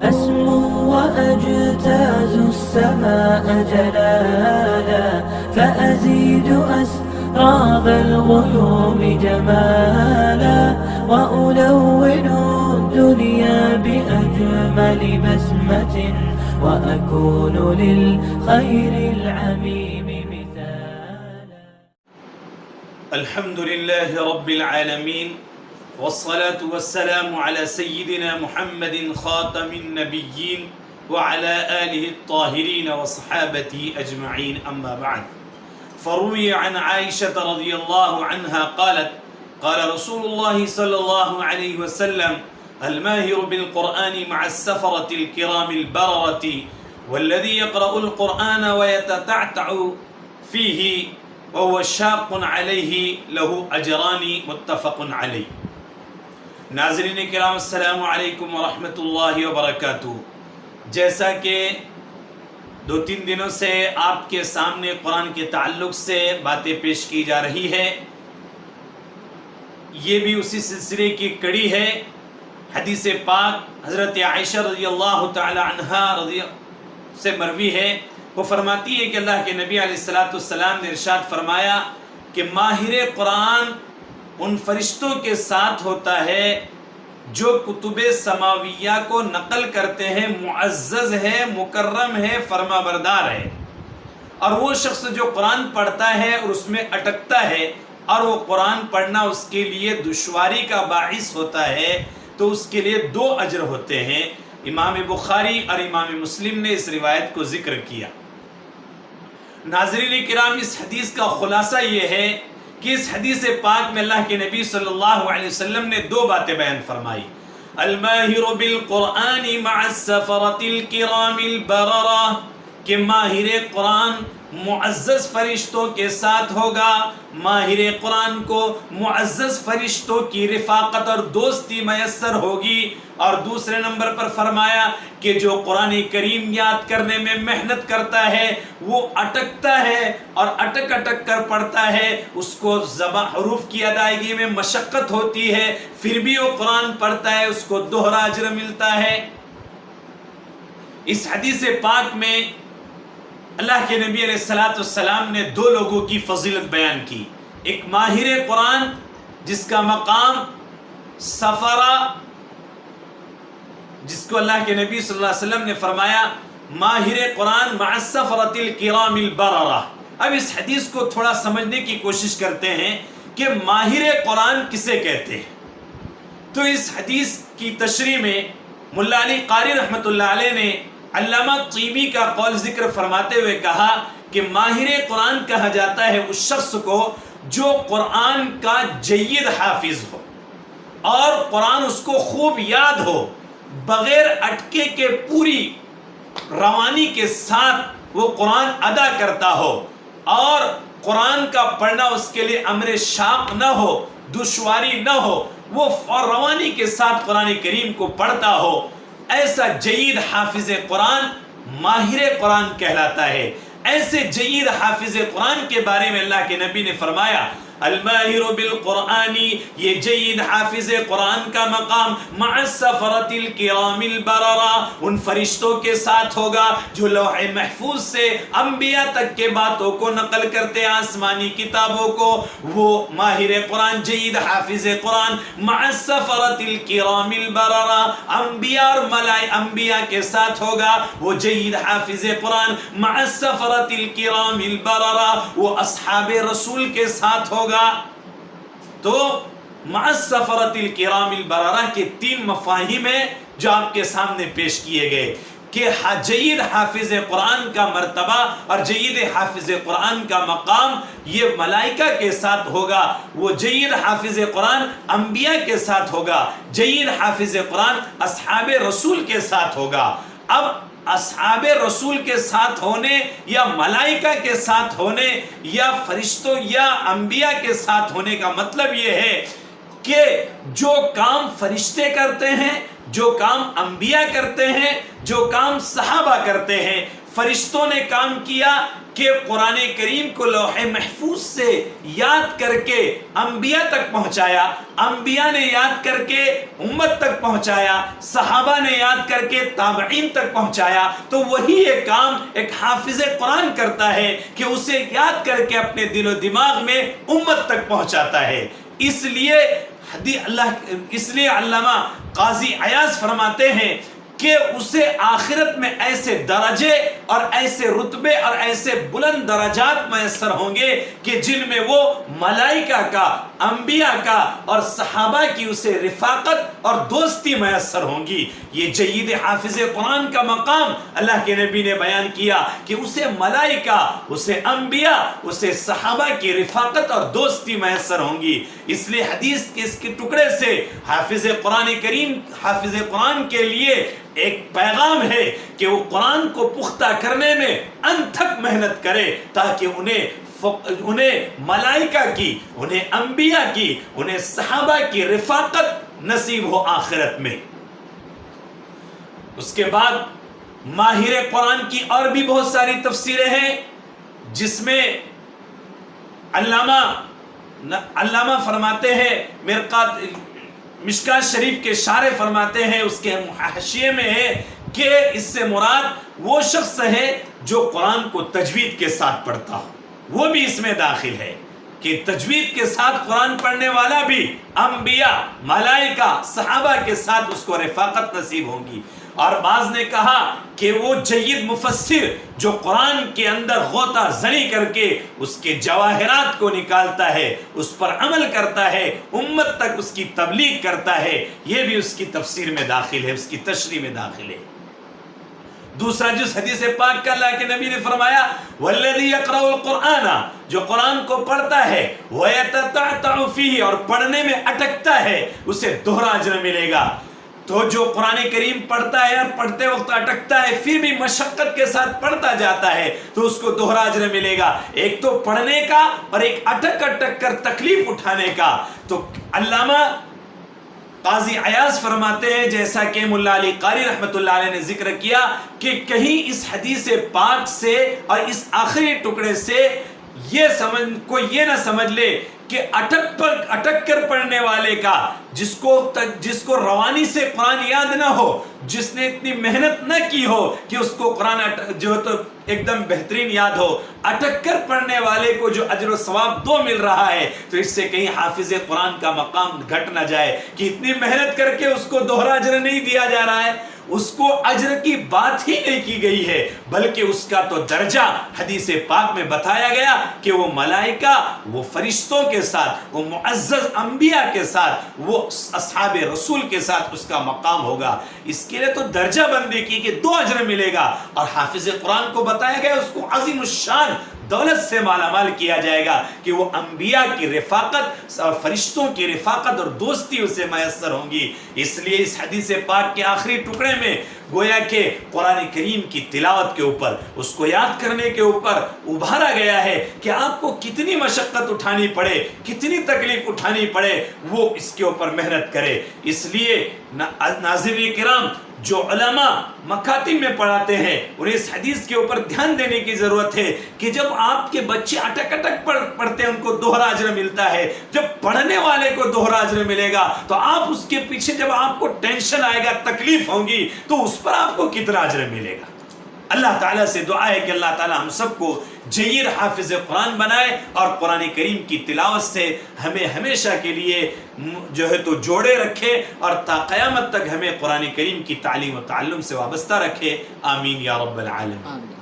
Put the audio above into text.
أسمو وأجتاز السماء جلالا فأزيد أسراب الغيوم جمالا وألون الدنيا بأجمل بسمة وأكون للخير العميم مثالا. الحمد لله رب العالمين والصلاة والسلام على سيدنا محمد خاتم النبيين وعلى آله الطاهرين وصحابته أجمعين أما بعد. فروي عن عائشة رضي الله عنها قالت قال رسول الله صلى الله عليه وسلم الماهر بالقرآن مع السفرة الكرام البررة والذي يقرأ القرآن ويتتعتع فيه وهو شاق عليه له أجران متفق عليه. ناظرین کرام السلام علیکم ورحمۃ اللہ وبرکاتہ. جیسا کہ 2-3 دنوں سے آپ کے سامنے قرآن کے تعلق سے باتیں پیش کی جا رہی ہے، یہ بھی اسی سلسلے کی کڑی ہے. حدیث پاک حضرت عائشہ رضی اللہ تعالی عنہا سے مروی ہے. وہ فرماتی ہے کہ اللہ کے نبی علیہ السلام نے ارشاد فرمایا کہ ماہر قرآن ان فرشتوں کے ساتھ ہوتا ہے جو کتب سماویہ کو نقل کرتے ہیں، معزز ہے، مکرم ہے، فرما بردار ہے. اور وہ شخص جو قرآن پڑھتا ہے اور اس میں اٹکتا ہے اور وہ قرآن پڑھنا اس کے لیے دشواری کا باعث ہوتا ہے تو اس کے لیے 2 اجر ہوتے ہیں. امام بخاری اور امام مسلم نے اس روایت کو ذکر کیا. ناظرین کرام، اس حدیث کا خلاصہ یہ ہے کہ اس حدیث پاک میں اللہ کے نبی صلی اللہ علیہ وسلم نے 2 باتیں بیان فرمائی. الماہر بالقرآن مع السفرۃ الکرام البررہ، کہ ماہر قرآن معزز فرشتوں کے ساتھ ہوگا. ماہر قرآن کو معزز فرشتوں کی رفاقت اور دوستی میسر ہوگی. اور دوسرے نمبر پر فرمایا کہ جو قرآن کریم یاد کرنے میں محنت کرتا ہے، وہ اٹکتا ہے اور اٹک اٹک کر پڑھتا ہے، اس کو حروف کی ادائیگی میں مشقت ہوتی ہے، پھر بھی وہ قرآن پڑھتا ہے، اس کو 2 اجر ملتا ہے. اس حدیث پاک میں اللہ کے نبی علیہ السلام نے 2 لوگوں کی فضیلت بیان کی. ایک ماہر قرآن جس کا مقام سفرہ، جس کو اللہ کے نبی صلی اللہ علیہ وسلم نے فرمایا ماہر قرآن مع السفرۃ الکرام البررہ. اب اس حدیث کو تھوڑا سمجھنے کی کوشش کرتے ہیں کہ ماہر قرآن کسے کہتے ہیں. تو اس حدیث کی تشریح میں ملا علی قاری رحمۃ اللہ علیہ نے علامہ طیبی کا قول ذکر فرماتے ہوئے کہا کہ ماہر قرآن کہا جاتا ہے اس شخص کو جو قرآن کا جید حافظ ہو اور قرآن اس کو خوب یاد ہو، بغیر اٹکے کے پوری روانی کے ساتھ وہ قرآن ادا کرتا ہو اور قرآن کا پڑھنا اس کے لیے امر شاق نہ ہو، دشواری نہ ہو، وہ روانی کے ساتھ قرآن کریم کو پڑھتا ہو. ایسا جید حافظ قرآن ماہر قرآن کہلاتا ہے. ایسے جید حافظ قرآن کے بارے میں اللہ کے نبی نے فرمایا الماہر بالقرآن، یہ جید حافظ قرآن کا مقام مع السفرۃ الکرام البررہ، ان فرشتوں کے ساتھ ہوگا جو لوح محفوظ سے انبیاء تک کے باتوں کو نقل کرتے ہیں، آسمانی کتابوں کو. وہ ماہر قرآن جید حافظ قرآن مع السفرۃ الکرام البررہ، انبیاء اور انبیاء کے ساتھ ہوگا. وہ جید حافظ قرآن مع السفرۃ الکرام البررہ، وہ اصحاب رسول کے ساتھ ہوگا. تو مع السفرۃ الکرام البررہ کے 3 مفاہیم ہیں جو آپ کے سامنے پیش کیے گئے کہ جید حافظ قرآن کا مرتبہ اور جید حافظ قرآن کا مقام یہ ملائکہ کے ساتھ ہوگا. وہ جید حافظ قرآن انبیاء کے ساتھ ہوگا. جید حافظ قرآن اصحاب رسول کے ساتھ ہوگا. اب اصحاب رسول کے ساتھ ہونے یا ملائکہ کے ساتھ ہونے یا فرشتوں یا انبیاء کے ساتھ ہونے کا مطلب یہ ہے کہ جو کام فرشتے کرتے ہیں، جو کام انبیاء کرتے ہیں، جو کام صحابہ کرتے ہیں، فرشتوں نے کام کیا کہ قرآن کریم کو لوح محفوظ سے یاد کر کے انبیاء تک پہنچایا، انبیاء نے یاد کر کے امت تک پہنچایا، صحابہ نے یاد کر کے تابعین تک پہنچایا، تو وہی یہ کام ایک حافظ قرآن کرتا ہے کہ اسے یاد کر کے اپنے دل و دماغ میں امت تک پہنچاتا ہے۔ اس لیے علامہ قاضی عیاض فرماتے ہیں کہ اسے آخرت میں ایسے درجے اور ایسے رتبے اور ایسے بلند درجات میسر ہوں گے کہ جن میں وہ ملائکہ کا، انبیاء کا اور صحابہ کی اسے رفاقت اور دوستی میسر ہوں گی۔ یہ جید حافظ قرآن کا مقام اللہ کے نبی نے بیان کیا کہ اسے ملائکہ، اسے انبیاء، اسے صحابہ کی رفاقت اور دوستی میسر ہوں گی۔ اس لیے حدیث کے اس کے ٹکڑے سے حافظ قرآن کے لیے ایک پیغام ہے کہ وہ قرآن کو پختہ کرنے میں انتھک محنت کرے تاکہ انہیں ملائکہ کی، انہیں انبیاء کی، انہیں صحابہ کی رفاقت نصیب ہو آخرت میں۔ اس کے بعد ماہر قرآن کی اور بھی بہت ساری تفسیریں ہیں، جس میں علامہ فرماتے ہیں، مشکات شریف کے شارح فرماتے ہیں، اس کے حاشیے میں ہے کہ اس سے مراد وہ شخص ہے جو قرآن کو تجوید کے ساتھ پڑھتا ہو، وہ بھی اس میں داخل ہے کہ تجوید کے ساتھ قرآن پڑھنے والا بھی انبیاء، ملائکہ، صحابہ کے ساتھ اس کو رفاقت نصیب ہوگی۔ اور بعض نے کہا کہ وہ جید مفسر جو قرآن کے اندر غوطہ زنی کر کے اس کے جواہرات کو نکالتا ہے، اس پر عمل کرتا ہے، امت تک اس کی تبلیغ کرتا ہے، یہ بھی اس کی تفسیر میں داخل ہے، اس کی تشریح میں داخل ہے۔ دوسرا جز حدیث پاک کا اللہ کے نبی نے فرمایا والذی یقرأ القرآن، جو قرآن کو پڑھتا ہے، ویتتعتع فیہ، اور پڑھنے میں اٹکتا ہے، اسے دوہرا اجر ملے گا۔ تو جو قرآن کریم پڑھتا ہے اور پڑھتے وقت اٹکتا ہے پھر بھی مشقت کے ساتھ پڑھتا جاتا ہے تو اس کو دوہرا اجر ملے گا، ایک تو پڑھنے کا اور ایک اٹک کر تکلیف اٹھانے کا۔ تو علامہ قاضی عیاض فرماتے ہیں، جیسا کہ مولا علی قاری رحمۃ اللہ علیہ نے ذکر کیا، کہ کہیں اس حدیث پاک سے اور اس آخری ٹکڑے سے کوئی یہ نہ سمجھ لے کہ اٹک کر پڑھنے والے کا، جس کو روانی سے قرآن یاد نہ ہو، جس نے اتنی محنت نہ کی ہو کہ اس کو قرآن جو تو ایک دم بہترین یاد ہو، اٹک کر پڑھنے والے کو جو اجر و ثواب دو مل رہا ہے، تو اس سے کہیں حافظ قرآن کا مقام گھٹ نہ جائے کہ اتنی محنت کر کے اس کو دوہرا اجر نہیں دیا جا رہا ہے، اس کو اجر کی بات ہی نہیں کی گئی ہے، بلکہ اس کا تو درجہ حدیث پاک میں بتایا گیا کہ وہ ملائکہ، وہ فرشتوں کے ساتھ، وہ معزز انبیاء کے ساتھ، وہ اصحاب رسول کے ساتھ اس کا مقام ہوگا۔ اس کے لیے تو درجہ بندی کی کہ 2 اجر ملے گا، اور حافظ قرآن کو بتایا گیا اس کو عظیم الشان دولت سے مالا مال کیا جائے گا کہ وہ انبیاء کی رفاقت اور فرشتوں کی رفاقت اور دوستی اسے میسر ہوں گی۔ اس لیے اس حدیث پاک کے آخری ٹکڑے میں گویا کہ قرآن کریم کی تلاوت کے اوپر، اس کو یاد کرنے کے اوپر ابھارا گیا ہے کہ آپ کو کتنی مشقت اٹھانی پڑے، کتنی تکلیف اٹھانی پڑے، وہ اس کے اوپر محنت کرے۔ اس لیے ناظرین کرام، جو علماء مکاتب میں پڑھاتے ہیں انہیں اس حدیث کے اوپر دھیان دینے کی ضرورت ہے کہ جب آپ کے بچے اٹک پڑھتے ہیں ان کو دوہرا اجر ملتا ہے، جب پڑھنے والے کو دوہرا اجر ملے گا تو آپ اس کے پیچھے جب آپ کو ٹینشن آئے گا، تکلیف ہوگی، تو اس پر آپ کو کتنا اجر ملے گا۔ اللہ تعالیٰ سے دعا ہے کہ اللہ تعالیٰ ہم سب کو جید حافظ قرآن بنائے اور قرآن کریم کی تلاوت سے ہمیں ہمیشہ کے لیے جو ہے تو جوڑے رکھے اور تا قیامت تک ہمیں قرآن کریم کی تعلیم و تعلم سے وابستہ رکھے۔ آمین یا رب العالمین۔